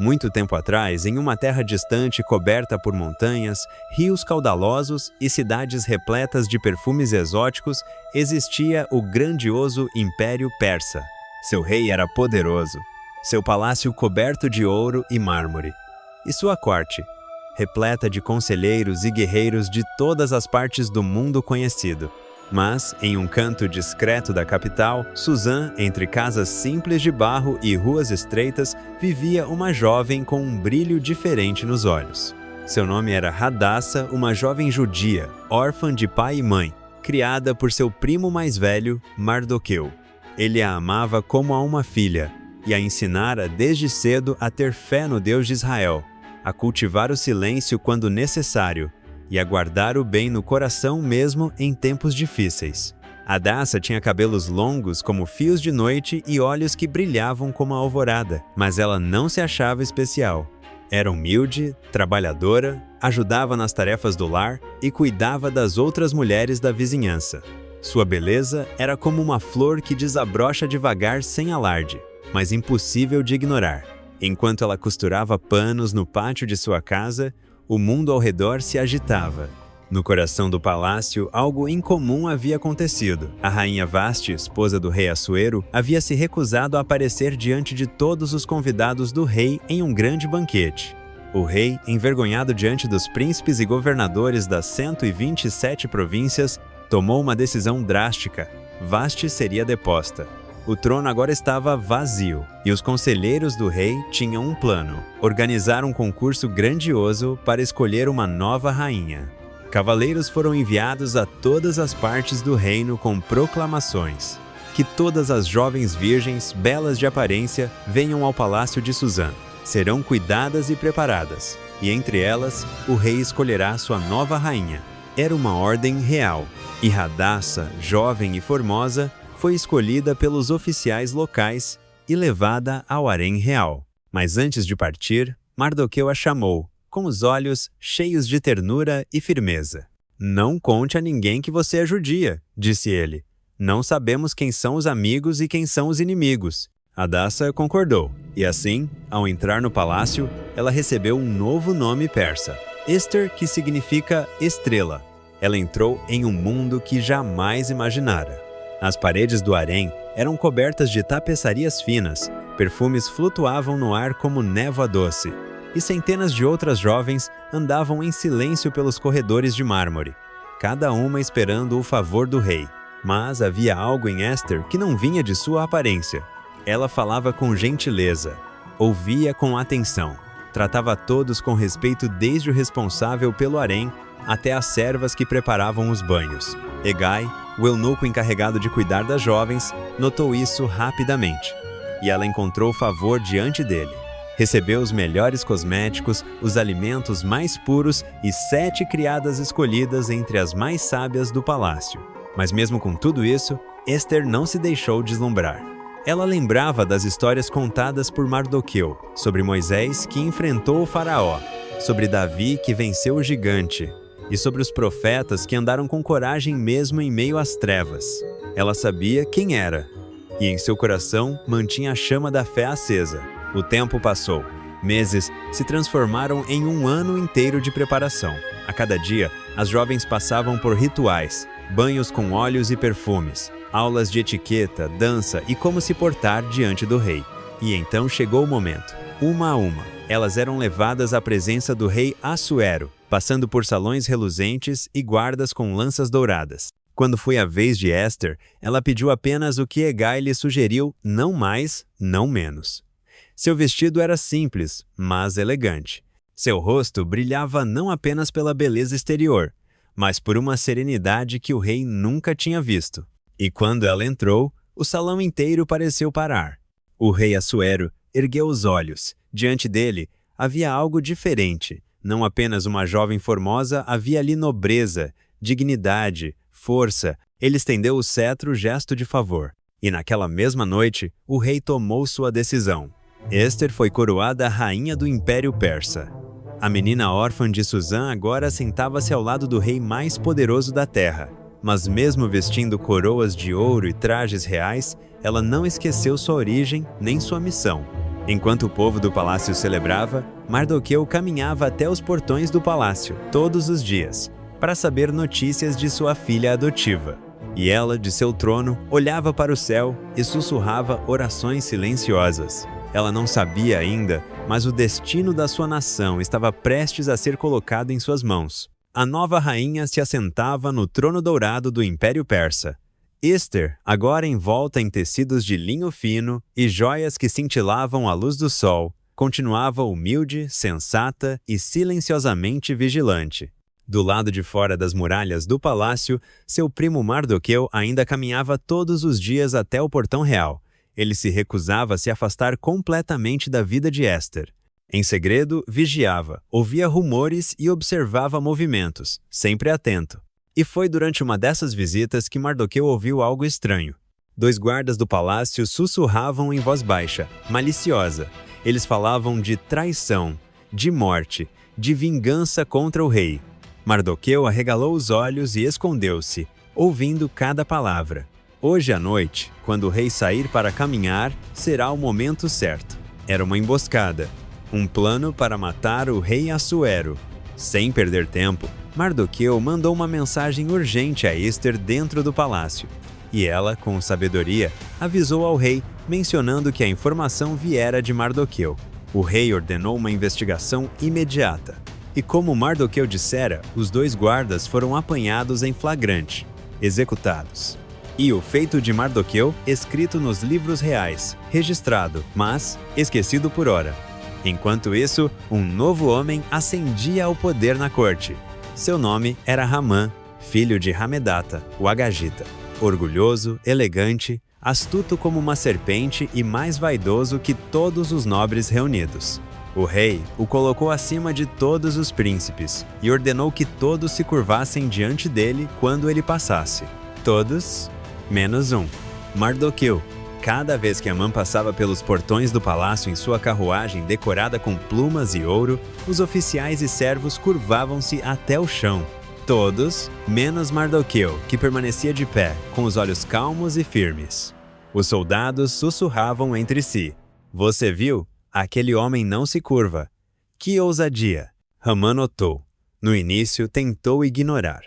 Muito tempo atrás, em uma terra distante coberta por montanhas, rios caudalosos e cidades repletas de perfumes exóticos, existia o grandioso Império Persa. Seu rei era poderoso, seu palácio coberto de ouro e mármore, e sua corte, repleta de conselheiros e guerreiros de todas as partes do mundo conhecido. Mas, em um canto discreto da capital, Suzã, entre casas simples de barro e ruas estreitas, vivia uma jovem com um brilho diferente nos olhos. Seu nome era Hadassa, uma jovem judia, órfã de pai e mãe, criada por seu primo mais velho, Mardoqueu. Ele a amava como a uma filha, e a ensinara desde cedo a ter fé no Deus de Israel, a cultivar o silêncio quando necessário, e a guardar o bem no coração mesmo em tempos difíceis. Hadassa tinha cabelos longos como fios de noite e olhos que brilhavam como a alvorada, mas ela não se achava especial. Era humilde, trabalhadora, ajudava nas tarefas do lar e cuidava das outras mulheres da vizinhança. Sua beleza era como uma flor que desabrocha devagar sem alarde, mas impossível de ignorar. Enquanto ela costurava panos no pátio de sua casa, o mundo ao redor se agitava. No coração do palácio, algo incomum havia acontecido. A rainha Vasti, esposa do rei Assuero, havia se recusado a aparecer diante de todos os convidados do rei em um grande banquete. O rei, envergonhado diante dos príncipes e governadores das 127 províncias, tomou uma decisão drástica. Vasti seria deposta. O trono agora estava vazio, e os conselheiros do rei tinham um plano: organizar um concurso grandioso para escolher uma nova rainha. Cavaleiros foram enviados a todas as partes do reino com proclamações: que todas as jovens virgens, belas de aparência, venham ao palácio de Suzã. Serão cuidadas e preparadas, e entre elas, o rei escolherá sua nova rainha. Era uma ordem real, e Hadassa, jovem e formosa, foi escolhida pelos oficiais locais e levada ao harém real. Mas antes de partir, Mardoqueu a chamou, com os olhos cheios de ternura e firmeza. "Não conte a ninguém que você é judia", disse ele. "Não sabemos quem são os amigos e quem são os inimigos." Hadassa concordou, e assim, ao entrar no palácio, ela recebeu um novo nome persa, Esther, que significa estrela. Ela entrou em um mundo que jamais imaginara. As paredes do harém eram cobertas de tapeçarias finas, perfumes flutuavam no ar como névoa doce, e centenas de outras jovens andavam em silêncio pelos corredores de mármore, cada uma esperando o favor do rei. Mas havia algo em Esther que não vinha de sua aparência. Ela falava com gentileza, ouvia com atenção, tratava todos com respeito, desde o responsável pelo harém até as servas que preparavam os banhos. Hegai, o eunuco encarregado de cuidar das jovens, notou isso rapidamente, e ela encontrou favor diante dele. Recebeu os melhores cosméticos, os alimentos mais puros e 7 criadas escolhidas entre as mais sábias do palácio. Mas mesmo com tudo isso, Esther não se deixou deslumbrar. Ela lembrava das histórias contadas por Mardoqueu, sobre Moisés que enfrentou o faraó, sobre Davi que venceu o gigante, e sobre os profetas que andaram com coragem mesmo em meio às trevas. Ela sabia quem era, e em seu coração mantinha a chama da fé acesa. O tempo passou. Meses se transformaram em um ano inteiro de preparação. A cada dia, as jovens passavam por rituais, banhos com óleos e perfumes, aulas de etiqueta, dança e como se portar diante do rei. E então chegou o momento. Uma a uma, elas eram levadas à presença do rei Assuero, passando por salões reluzentes e guardas com lanças douradas. Quando foi a vez de Esther, ela pediu apenas o que Hegai lhe sugeriu, não mais, não menos. Seu vestido era simples, mas elegante. Seu rosto brilhava não apenas pela beleza exterior, mas por uma serenidade que o rei nunca tinha visto. E quando ela entrou, o salão inteiro pareceu parar. O rei Assuero ergueu os olhos. Diante dele havia algo diferente. Não apenas uma jovem formosa, havia ali nobreza, dignidade, força. Ele estendeu o cetro, gesto de favor. E naquela mesma noite, o rei tomou sua decisão. Esther foi coroada rainha do Império Persa. A menina órfã de Suzã agora sentava-se ao lado do rei mais poderoso da terra. Mas mesmo vestindo coroas de ouro e trajes reais, ela não esqueceu sua origem nem sua missão. Enquanto o povo do palácio celebrava, Mardoqueu caminhava até os portões do palácio, todos os dias, para saber notícias de sua filha adotiva. E ela, de seu trono, olhava para o céu e sussurrava orações silenciosas. Ela não sabia ainda, mas o destino da sua nação estava prestes a ser colocado em suas mãos. A nova rainha se assentava no trono dourado do Império Persa. Ester, agora envolta em tecidos de linho fino e joias que cintilavam à luz do sol, continuava humilde, sensata e silenciosamente vigilante. Do lado de fora das muralhas do palácio, seu primo Mardoqueu ainda caminhava todos os dias até o portão real. Ele se recusava a se afastar completamente da vida de Ester. Em segredo, vigiava, ouvia rumores e observava movimentos, sempre atento. E foi durante uma dessas visitas que Mardoqueu ouviu algo estranho. 2 guardas do palácio sussurravam em voz baixa, maliciosa. Eles falavam de traição, de morte, de vingança contra o rei. Mardoqueu arregalou os olhos e escondeu-se, ouvindo cada palavra. Hoje à noite, quando o rei sair para caminhar, será o momento certo. Era uma emboscada, um plano para matar o rei Assuero. Sem perder tempo, Mardoqueu mandou uma mensagem urgente a Ester dentro do palácio. E ela, com sabedoria, avisou ao rei, mencionando que a informação viera de Mardoqueu. O rei ordenou uma investigação imediata. E como Mardoqueu dissera, os 2 guardas foram apanhados em flagrante, executados. E o feito de Mardoqueu, escrito nos livros reais, registrado, mas esquecido por ora. Enquanto isso, um novo homem ascendia ao poder na corte. Seu nome era Hamã, filho de Hamedata, o Agagita. Orgulhoso, elegante, astuto como uma serpente e mais vaidoso que todos os nobres reunidos. O rei o colocou acima de todos os príncipes e ordenou que todos se curvassem diante dele quando ele passasse. Todos, menos um, Mardoqueu. Cada vez que Amã passava pelos portões do palácio em sua carruagem decorada com plumas e ouro, os oficiais e servos curvavam-se até o chão. Todos, menos Mardoqueu, que permanecia de pé, com os olhos calmos e firmes. Os soldados sussurravam entre si. Você viu? Aquele homem não se curva. Que ousadia! Hamã notou. No início, tentou ignorar.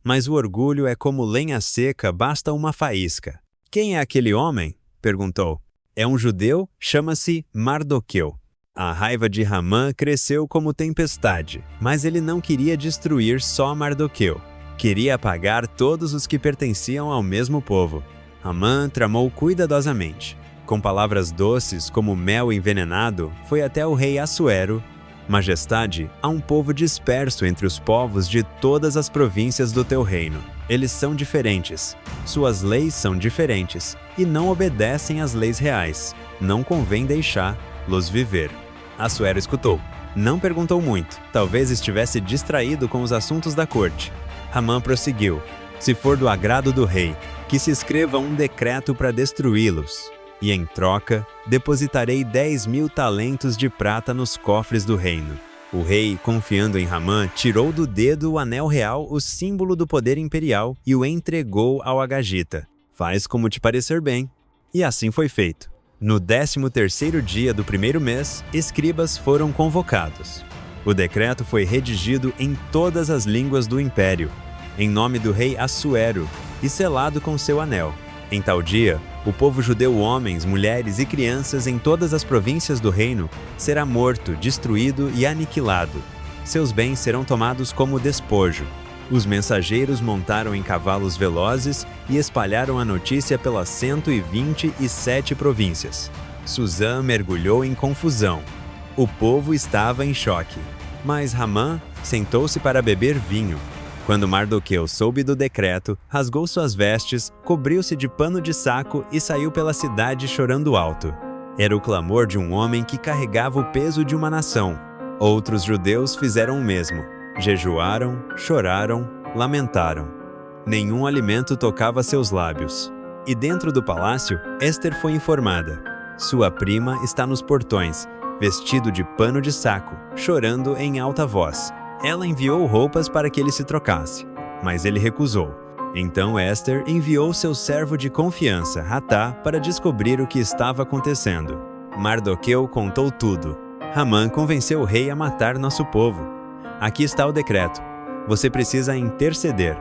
Mas o orgulho é como lenha seca, basta uma faísca. Quem é aquele homem? Perguntou. É um judeu, chama-se Mardoqueu. A raiva de Hamã cresceu como tempestade, mas ele não queria destruir só Mardoqueu. Queria apagar todos os que pertenciam ao mesmo povo. Hamã tramou cuidadosamente. Com palavras doces como mel envenenado, foi até o rei Assuero. Majestade, há um povo disperso entre os povos de todas as províncias do teu reino. Eles são diferentes. Suas leis são diferentes e não obedecem às leis reais. Não convém deixá-los viver. Assuero escutou. Não perguntou muito. Talvez estivesse distraído com os assuntos da corte. Hamã prosseguiu. Se for do agrado do rei, que se escreva um decreto para destruí-los. E em troca, depositarei 10.000 talentos de prata nos cofres do reino. O rei, confiando em Hamã, tirou do dedo o anel real, o símbolo do poder imperial, e o entregou ao Agagita. Faz como te parecer bem. E assim foi feito. No 13º dia do primeiro mês, escribas foram convocados. O decreto foi redigido em todas as línguas do império, em nome do rei Assuero, e selado com seu anel. Em tal dia, o povo judeu, homens, mulheres e crianças em todas as províncias do reino, será morto, destruído e aniquilado. Seus bens serão tomados como despojo. Os mensageiros montaram em cavalos velozes e espalharam a notícia pelas 127 províncias. Suzã mergulhou em confusão. O povo estava em choque. Mas Hamã sentou-se para beber vinho. Quando Mardoqueu soube do decreto, rasgou suas vestes, cobriu-se de pano de saco e saiu pela cidade chorando alto. Era o clamor de um homem que carregava o peso de uma nação. Outros judeus fizeram o mesmo. Jejuaram, choraram, lamentaram. Nenhum alimento tocava seus lábios. E dentro do palácio, Ester foi informada. Sua prima está nos portões, vestido de pano de saco, chorando em alta voz. Ela enviou roupas para que ele se trocasse, mas ele recusou. Então Ester enviou seu servo de confiança, Hatá, para descobrir o que estava acontecendo. Mardoqueu contou tudo. Hamã convenceu o rei a matar nosso povo. Aqui está o decreto. Você precisa interceder.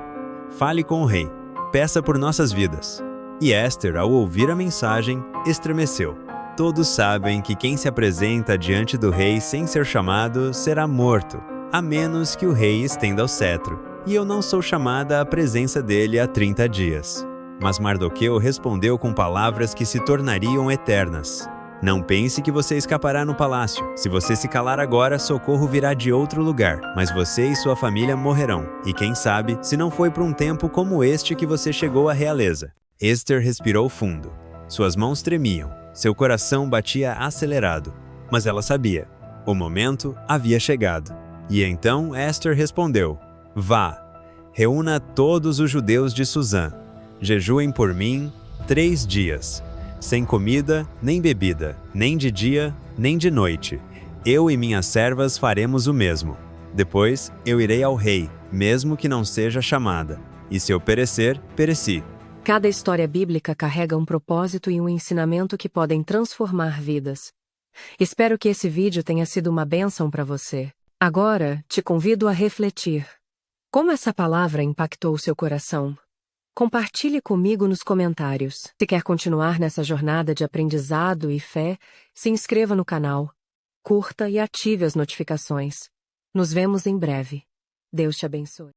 Fale com o rei. Peça por nossas vidas. E Esther, ao ouvir a mensagem, estremeceu. Todos sabem que quem se apresenta diante do rei sem ser chamado será morto, a menos que o rei estenda o cetro. E eu não sou chamada à presença dele há 30 dias. Mas Mardoqueu respondeu com palavras que se tornariam eternas. Não pense que você escapará no palácio. Se você se calar agora, socorro virá de outro lugar, mas você e sua família morrerão. E quem sabe, se não foi por um tempo como este que você chegou à realeza. Esther respirou fundo. Suas mãos tremiam. Seu coração batia acelerado. Mas ela sabia. O momento havia chegado. E então Esther respondeu: Vá, reúna todos os judeus de Susã. Jejuem por mim 3 dias. Sem comida, nem bebida, nem de dia, nem de noite. Eu e minhas servas faremos o mesmo. Depois, eu irei ao rei, mesmo que não seja chamada. E se eu perecer, pereci. Cada história bíblica carrega um propósito e um ensinamento que podem transformar vidas. Espero que esse vídeo tenha sido uma bênção para você. Agora, te convido a refletir. Como essa palavra impactou o seu coração? Compartilhe comigo nos comentários. Se quer continuar nessa jornada de aprendizado e fé, se inscreva no canal, curta e ative as notificações. Nos vemos em breve. Deus te abençoe.